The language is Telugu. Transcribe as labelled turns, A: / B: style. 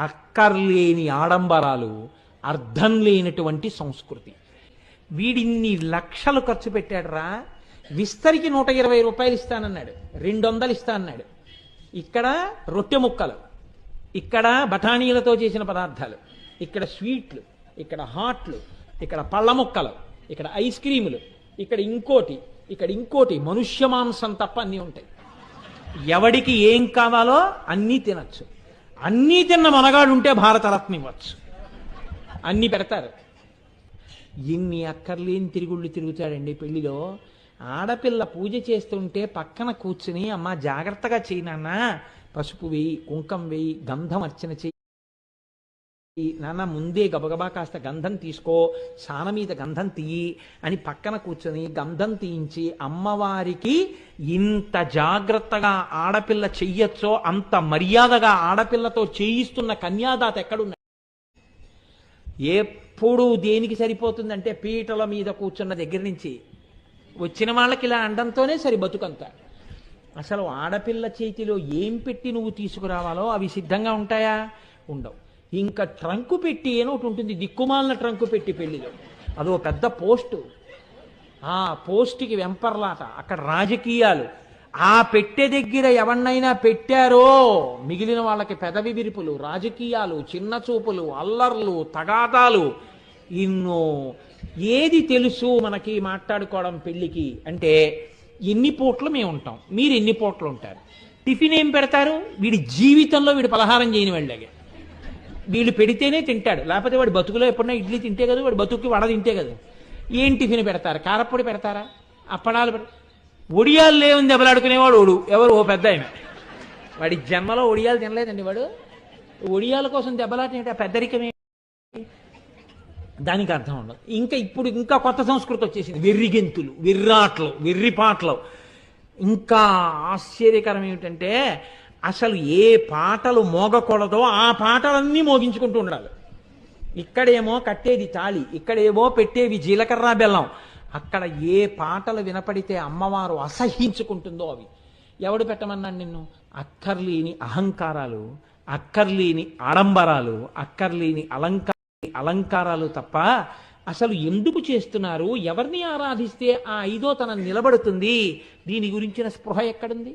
A: అక్కర్లేని ఆడంబరాలు, అర్థం లేనటువంటి సంస్కృతి. వీడిన్ని లక్షలు ఖర్చు పెట్టాడురా, విస్తరికి 120 రూపాయలు ఇస్తానన్నాడు, 200 ఇస్తానన్నాడు. ఇక్కడ రొట్టె ముక్కలు, ఇక్కడ బఠానీలతో చేసిన పదార్థాలు, ఇక్కడ స్వీట్లు, ఇక్కడ హాట్లు, ఇక్కడ పళ్ళ ముక్కలు, ఇక్కడ ఐస్ క్రీములు, ఇక్కడ ఇంకోటి, ఇక్కడ ఇంకోటి, మనుష్య మాంసం తప్ప అన్నీ ఉంటాయి. ఎవడికి ఏం కావాలో అన్నీ తినచ్చు. అన్నీ తిన్న మనగాడు ఉంటే భారతరత్న ఇవ్వచ్చు. అన్నీ పెడతారు. ఎన్ని అక్కర్లేని తిరుగుళ్ళు తిరుగుతాడండి పెళ్లిలో. ఆడపిల్ల పూజ చేస్తుంటే పక్కన కూర్చుని, అమ్మ జాగ్రత్తగా చేయి నాన్న, పసుపు వేయి, కుంకం వేయి, గంధం అర్చన చెయ్యి నాన్న, ముందే గబగబా కాస్త గంధం తీసుకో, సాన మీద గంధం తీయి అని పక్కన కూర్చొని గంధం తీయించి, అమ్మవారికి ఇంత జాగ్రత్తగా ఆడపిల్ల చెయ్యొచ్చో అంత మర్యాదగా ఆడపిల్లతో చేయిస్తున్న కన్యాదాత ఎక్కడున్నాడు? ఎప్పుడు దేనికి సరిపోతుందంటే పీటల మీద కూర్చున్న దగ్గర నుంచి వచ్చిన వాళ్ళకి ఇలా అండంతోనే సరి బతుకంత. అసలు ఆడపిల్ల చేతిలో ఏం పెట్టి నువ్వు తీసుకురావాలో అవి సిద్ధంగా ఉంటాయా? ఉండవు. ఇంకా ట్రంకు పెట్టి ఏనో ఒకటి ఉంటుంది, దిక్కుమాలిన ట్రంకు పెట్టి పెళ్లిలో, అదో పెద్ద పోస్టు. ఆ పోస్టుకి వెంపర్లాట, అక్కడ రాజకీయాలు. ఆ పెట్టె దగ్గర ఎవరినైనా పెట్టారో మిగిలిన వాళ్ళకి పెదవి విరుపులు, రాజకీయాలు, చిన్న చూపులు, అల్లర్లు, తగాదాలు, ఇన్నో. ఏది తెలుసు మనకి మాట్లాడుకోవడం పెళ్లికి అంటే, ఎన్ని పూట్లు మేము ఉంటాం, మీరు ఎన్ని పూట్లు ఉంటారు, టిఫిన్ ఏం పెడతారు, వీడి జీవితంలో వీడు పలహారం చేయని వెళ్ళగా, వీళ్ళు పెడితేనే తింటాడు, లేకపోతే వాడు బతుకులో ఎప్పుడన్నా ఇడ్లీ తింటే కదా, వాడు బతుక్కి వడ తింటే కదా. ఏం టిఫిన్ పెడతారు? కారప్పొడి పెడతారా? అప్పడాలు ఒడియాలు లేవుంది దెబ్బలాడుకునేవాడు ఓడు ఎవరు? ఓ పెద్ద ఆయన. వాడి జన్మలో ఒడియాలు తినలేదండి వాడు. ఒడియాల కోసం దెబ్బలాట పెద్దరికమే. దానికి అర్థం ఉండదు. ఇప్పుడు ఇంకా కొత్త సంస్కృతి వచ్చేసింది, వెర్రిగెంతులు, వెర్రాట్లు, వెర్రిపాటలు. ఇంకా ఆశ్చర్యకరం ఏమిటంటే, అసలు ఏ పాటలు మోగకూడదో ఆ పాటలన్నీ మోగించుకుంటూ ఉండాలి. ఇక్కడేమో కట్టేది తాళి, ఇక్కడేమో పెట్టేవి జీలకర్ర బెల్లం. అక్కడ ఏ పాటలు వినపడితే అమ్మవారు అసహించుకుంటుందో అవి. ఎవడు పెట్టమన్నాడు నిన్ను? అక్కర్లేని అహంకారాలు, అక్కర్లేని ఆడంబరాలు, అక్కర్లేని అలంకారాలు తప్ప అసలు ఎందుకు చేస్తున్నారు? ఎవరిని ఆరాధిస్తే ఆ ఐదో తనం నిలబడుతుంది? దీని గురించిన స్పృహ ఎక్కడుంది?